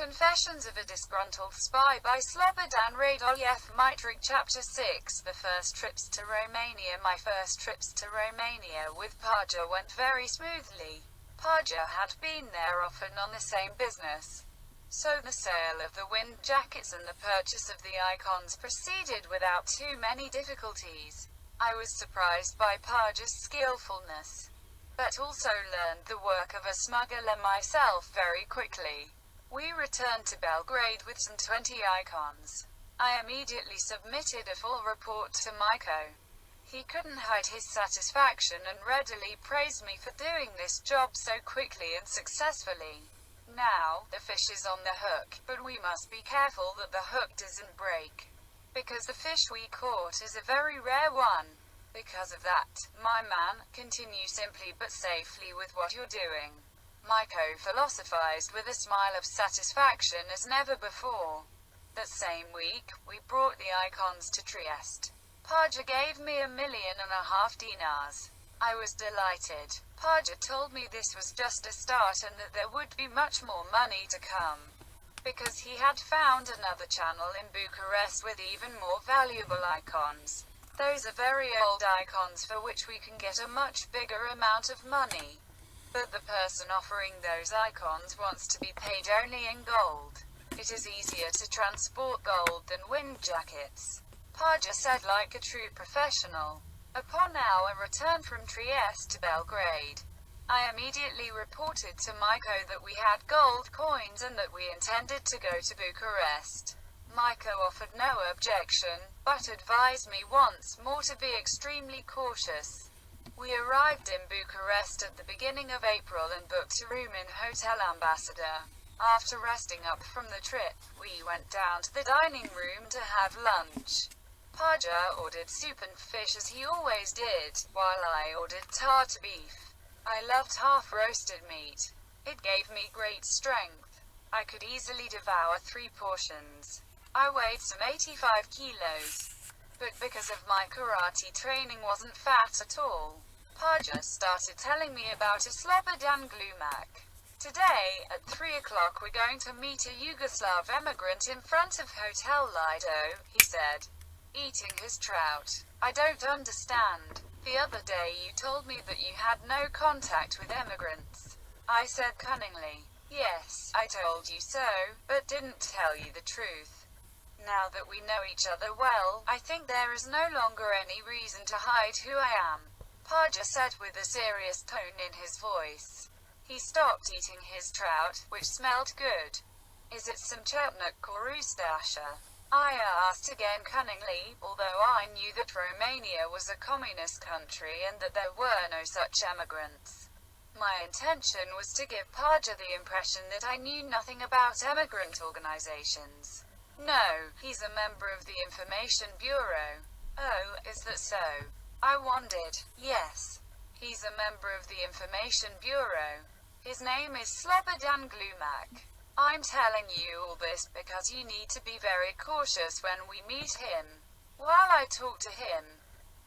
Confessions of a Disgruntled Spy by Slobodan Radojev. Mitric Chapter 6. The first trips to Romania. My first trips to Romania with Paja went very smoothly. Paja had been there often on the same business. So the sale of the wind jackets and the purchase of the icons proceeded without too many difficulties. I was surprised by Paja's skillfulness, but also learned the work of a smuggler myself very quickly. We returned to Belgrade with some 20 icons. I immediately submitted a full report to Miko. He couldn't hide his satisfaction and readily praised me for doing this job so quickly and successfully. Now, the fish is on the hook, but we must be careful that the hook doesn't break, because the fish we caught is a very rare one. Because of that, my man, continue simply but safely with what you're doing. Miko philosophized with a smile of satisfaction as never before. That same week, we brought the icons to Trieste. Paja gave me 1.5 million dinars. I was delighted. Paja told me this was just a start and that there would be much more money to come, because he had found another channel in Bucharest with even more valuable icons. Those are very old icons for which we can get a much bigger amount of money. But the person offering those icons wants to be paid only in gold. It is easier to transport gold than wind jackets, Paja said like a true professional. Upon our return from Trieste to Belgrade, I immediately reported to Miko that we had gold coins and that we intended to go to Bucharest. Miko offered no objection, but advised me once more to be extremely cautious. We arrived in Bucharest at the beginning of April and booked a room in Hotel Ambassador. After resting up from the trip, we went down to the dining room to have lunch. Paja ordered soup and fish as he always did, while I ordered tart beef. I loved half-roasted meat. It gave me great strength. I could easily devour 3 portions. I weighed some 85 kilos. But because of my karate training wasn't fat at all. Paja started telling me about a Slobodan Glumac. Today, at 3 o'clock we're going to meet a Yugoslav emigrant in front of Hotel Lido, he said, eating his trout. I don't understand. The other day you told me that you had no contact with emigrants. I said cunningly, yes, I told you so, but didn't tell you the truth. Now that we know each other well, I think there is no longer any reason to hide who I am, Paja said with a serious tone in his voice. He stopped eating his trout, which smelled good. Is it some chutney or ustasha? I asked again cunningly, although I knew that Romania was a communist country and that there were no such emigrants. My intention was to give Paja the impression that I knew nothing about emigrant organizations. No, he's a member of the Information Bureau. Oh, is that so? I wondered. Yes. He's a member of the Information Bureau. His name is Slobodan Glumac. I'm telling you all this because you need to be very cautious when we meet him. While I talk to him,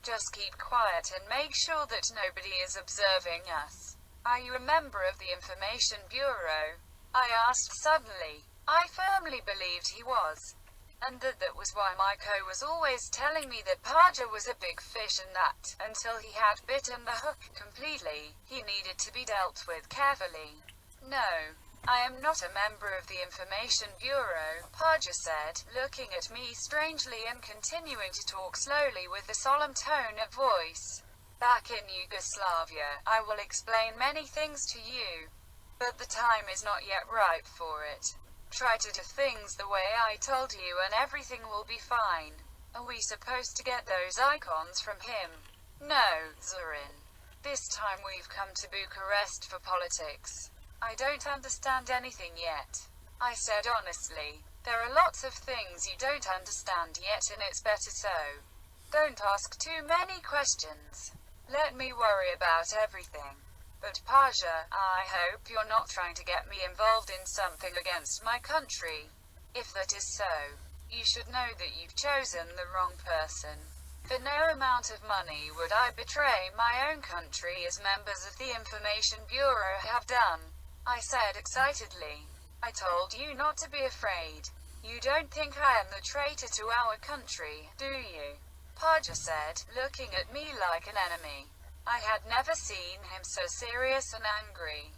just keep quiet and make sure that nobody is observing us. Are you a member of the Information Bureau? I asked suddenly. I firmly believed he was, and that was why Miko was always telling me that Paja was a big fish and that, until he had bitten the hook completely, he needed to be dealt with carefully. No, I am not a member of the Information Bureau, Paja said, looking at me strangely and continuing to talk slowly with a solemn tone of voice. Back in Yugoslavia, I will explain many things to you, but the time is not yet ripe for it. Try to do things the way I told you and everything will be fine. Are we supposed to get those icons from him? No, Zorin. This time we've come to Bucharest for politics. I don't understand anything yet. I said honestly. There are lots of things you don't understand yet and it's better so. Don't ask too many questions. Let me worry about everything. But Paja, I hope you're not trying to get me involved in something against my country. If that is so, you should know that you've chosen the wrong person. For no amount of money would I betray my own country as members of the Information Bureau have done, I said excitedly. I told you not to be afraid. You don't think I am the traitor to our country, do you? Paja said, looking at me like an enemy. I had never seen him so serious and angry.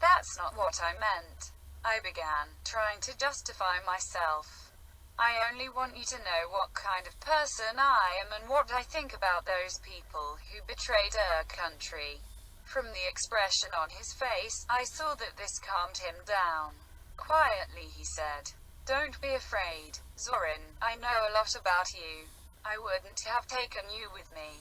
That's not what I meant, I began, trying to justify myself. I only want you to know what kind of person I am and what I think about those people who betrayed our country. From the expression on his face, I saw that this calmed him down. Quietly he said, "Don't be afraid, Zorin, I know a lot about you. I wouldn't have taken you with me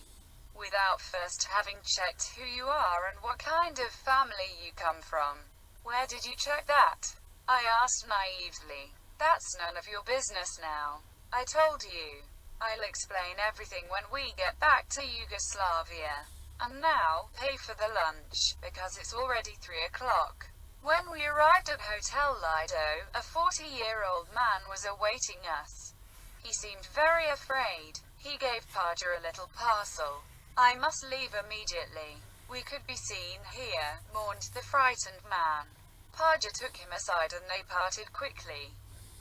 without first having checked who you are and what kind of family you come from." "Where did you check that?" I asked naively. "That's none of your business now. I told you. I'll explain everything when we get back to Yugoslavia. And now, pay for the lunch, because it's already 3 o'clock. When we arrived at Hotel Lido, a 40-year-old man was awaiting us. He seemed very afraid. He gave Paja a little parcel. "I must leave immediately. We could be seen here," mourned the frightened man. Paja took him aside and they parted quickly.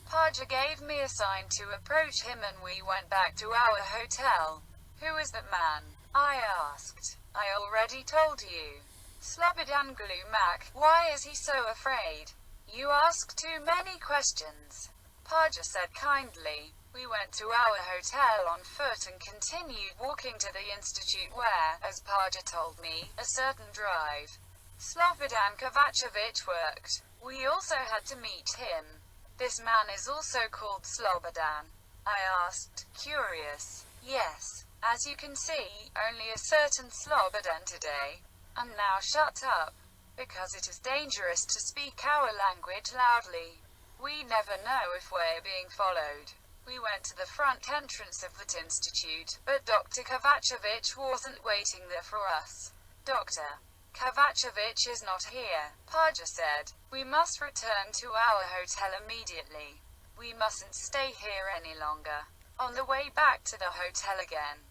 Paja gave me a sign to approach him and we went back to our hotel. "Who is that man?" I asked. "I already told you. Slobodan Glumak. Why is he so afraid?" "You ask too many questions," Paja said kindly. We went to our hotel on foot and continued walking to the institute where, as Paja told me, a certain drive Slobodan Kovacevic worked. We also had to meet him. "This man is also called Slobodan?" I asked, curious. "Yes. As you can see, only a certain Slobodan today. And now shut up, because it is dangerous to speak our language loudly. We never know if we're being followed." We went to the front entrance of that institute, but Dr. Kovacevic wasn't waiting there for us. "Dr. Kovacevic is not here," Paja said. "We must return to our hotel immediately. We mustn't stay here any longer." On the way back to the hotel again,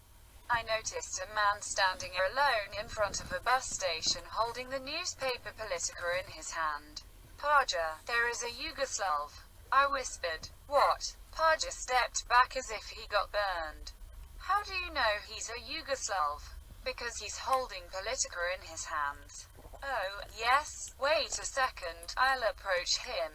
I noticed a man standing alone in front of a bus station holding the newspaper Politica in his hand. "Paja, there is a Yugoslav," I whispered. "What?" Paja stepped back as if he got burned. "How do you know he's a Yugoslav?" "Because he's holding Politica in his hands." "Oh, yes, wait a second, I'll approach him."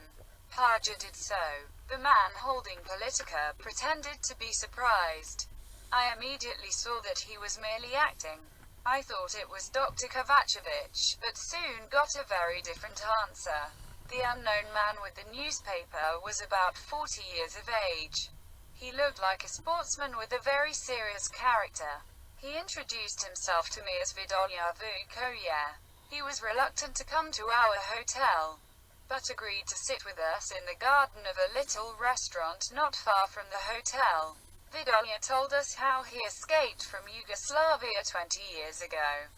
Paja did so. The man holding Politica pretended to be surprised. I immediately saw that he was merely acting. I thought it was Dr. Kovacevic, but soon got a very different answer. The unknown man with the newspaper was about 40 years of age. He looked like a sportsman with a very serious character. He introduced himself to me as Vidolya Vukoye. He was reluctant to come to our hotel, but agreed to sit with us in the garden of a little restaurant not far from the hotel. Vidolya told us how he escaped from Yugoslavia 20 years ago.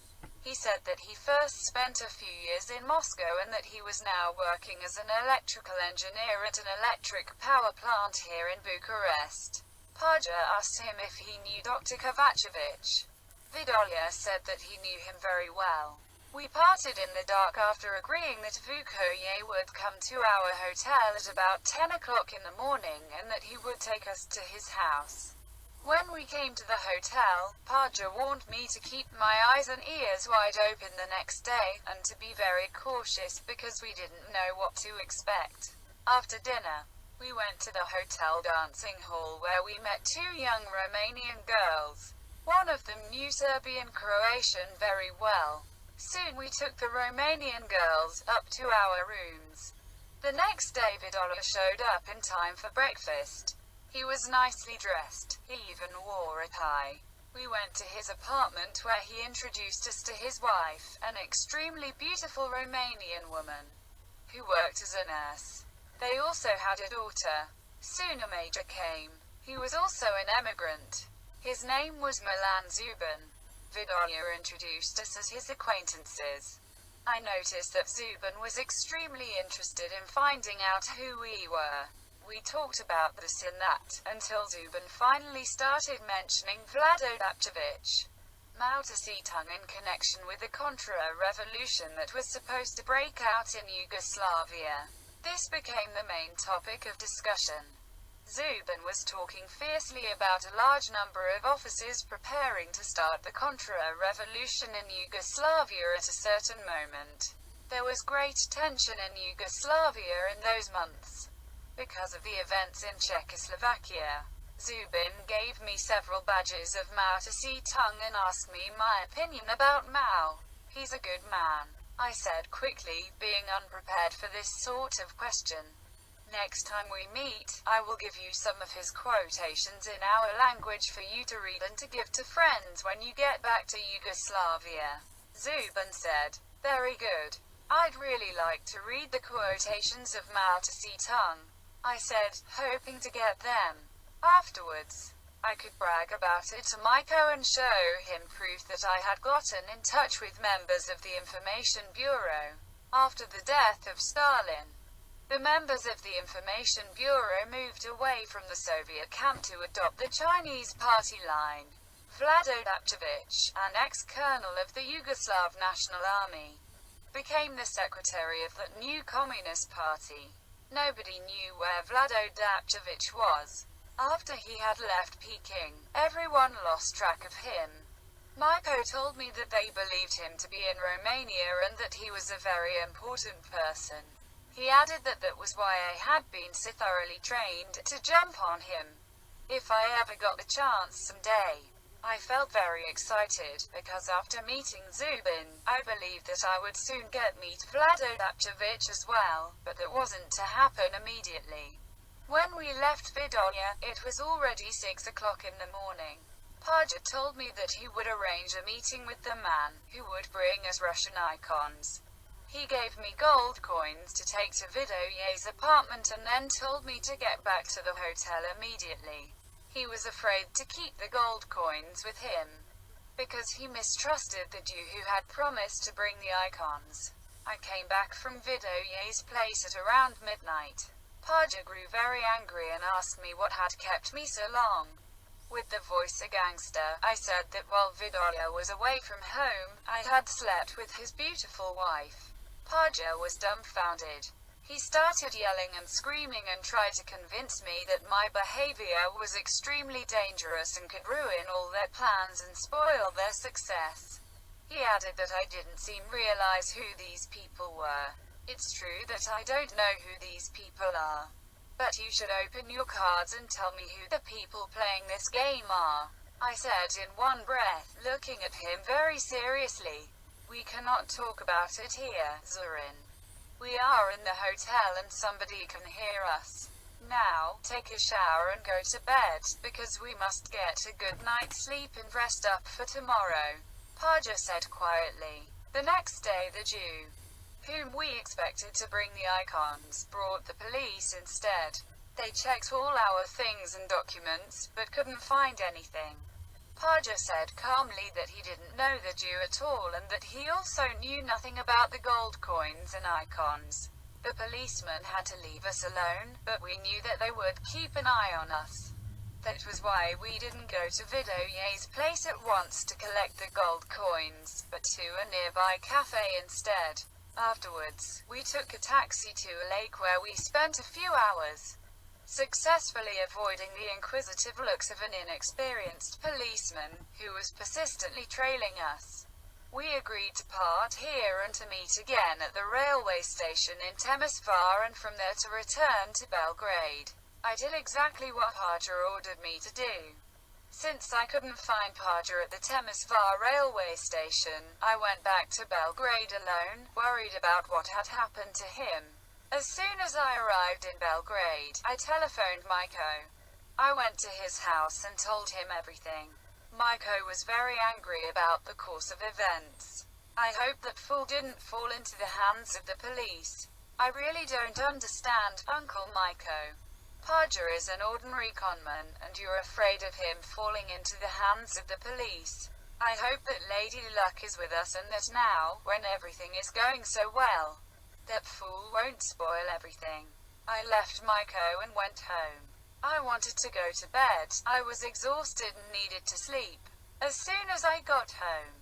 He said that he first spent a few years in Moscow and that he was now working as an electrical engineer at an electric power plant here in Bucharest. Paja asked him if he knew Dr. Kovacevic. Vidolya said that he knew him very well. We parted in the dark after agreeing that Vukoye would come to our hotel at about 10 o'clock in the morning and that he would take us to his house. When we came to the hotel, Paja warned me to keep my eyes and ears wide open the next day, and to be very cautious because we didn't know what to expect. After dinner, we went to the hotel dancing hall where we met 2 young Romanian girls. One of them knew Serbian Croatian very well. Soon we took the Romanian girls up to our rooms. The next day Vidolya showed up in time for breakfast. He was nicely dressed. He even wore a tie. We went to his apartment where he introduced us to his wife, an extremely beautiful Romanian woman, who worked as a nurse. They also had a daughter. Soon a major came. He was also an emigrant. His name was Milan Zuban. Vidolya introduced us as his acquaintances. I noticed that Zuban was extremely interested in finding out who we were. We talked about this and that, until Zuban finally started mentioning Vlado Dapčević, Mao Tse-tung in connection with the Contra revolution that was supposed to break out in Yugoslavia. This became the main topic of discussion. Zubin was talking fiercely about a large number of officers preparing to start the Contra-revolution in Yugoslavia at a certain moment. There was great tension in Yugoslavia in those months, because of the events in Czechoslovakia. Zubin gave me several badges of Mao Tse-tung and asked me my opinion about Mao. He's a good man, I said quickly, being unprepared for this sort of question. Next time we meet, I will give you some of his quotations in our language for you to read and to give to friends when you get back to Yugoslavia. Zubin said, "Very good. I'd really like to read the quotations of Mao Tse-tung," I said, hoping to get them. Afterwards, I could brag about it to Maiko and show him proof that I had gotten in touch with members of the Information Bureau. After the death of Stalin, the members of the Information Bureau moved away from the Soviet camp to adopt the Chinese party line. Vlado Dapčević, an ex-colonel of the Yugoslav National Army, became the secretary of the new Communist Party. Nobody knew where Vlado Dapčević was. After he had left Peking, everyone lost track of him. Maiko told me that they believed him to be in Romania and that he was a very important person. He added that that was why I had been so thoroughly trained to jump on him if I ever got the chance someday. I felt very excited, because after meeting Zubin, I believed that I would soon get meet Vlado Dapčević as well, but that wasn't to happen immediately. When we left Vidolia, it was already 6 o'clock in the morning. Paja told me that he would arrange a meeting with the man who would bring us Russian icons. He gave me gold coins to take to Vidoye's apartment and then told me to get back to the hotel immediately. He was afraid to keep the gold coins with him, because he mistrusted the Jew who had promised to bring the icons. I came back from Vidoye's place at around midnight. Paja grew very angry and asked me what had kept me so long. With the voice a gangster, I said that while Vidoya was away from home, I had slept with his beautiful wife. Paja was dumbfounded. He started yelling and screaming and tried to convince me that my behavior was extremely dangerous and could ruin all their plans and spoil their success. He added that I didn't seem realize who these people were. It's true that I don't know who these people are, but you should open your cards and tell me who the people playing this game are, I said in one breath, looking at him very seriously. We cannot talk about it here, Zorin. We are in the hotel and somebody can hear us. Now, take a shower and go to bed, because we must get a good night's sleep and rest up for tomorrow, Paja said quietly. The next day the Jew, whom we expected to bring the icons, brought the police instead. They checked all our things and documents, but couldn't find anything. Paja said calmly that he didn't know the Jew at all and that he also knew nothing about the gold coins and icons. The policeman had to leave us alone, but we knew that they would keep an eye on us. That was why we didn't go to Vidoye's place at once to collect the gold coins, but to a nearby cafe instead. Afterwards, we took a taxi to a lake where we spent a few hours, successfully avoiding the inquisitive looks of an inexperienced policeman, who was persistently trailing us. We agreed to part here and to meet again at the railway station in Temesvar and from there to return to Belgrade. I did exactly what Paja ordered me to do. Since I couldn't find Paja at the Temesvar railway station, I went back to Belgrade alone, worried about what had happened to him. As soon as I arrived in Belgrade, I telephoned Maiko. I went to his house and told him everything. Maiko was very angry about the course of events. I hope that fool didn't fall into the hands of the police. I really don't understand, Uncle Maiko. Paja is an ordinary conman, and you're afraid of him falling into the hands of the police. I hope that Lady Luck is with us and that now, when everything is going so well, that fool won't spoil everything. I left Maiko and went home. I wanted to go to bed. I was exhausted and needed to sleep. As soon as I got home,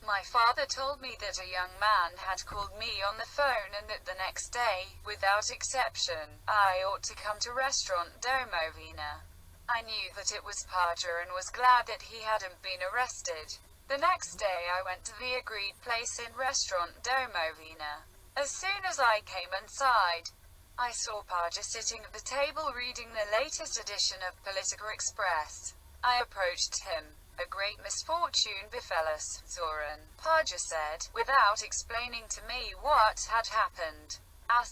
My father told me that a young man had called me on the phone and that the next day, without exception, I ought to come to restaurant Domovina. I knew that it was Paja and was glad that he hadn't been arrested. The next day I went to the agreed place in restaurant Domovina. As soon as I came inside, I saw Paja sitting at the table reading the latest edition of Political Express. I approached him. A great misfortune befell us, Zoran, Paja said, without explaining to me what had happened. *****.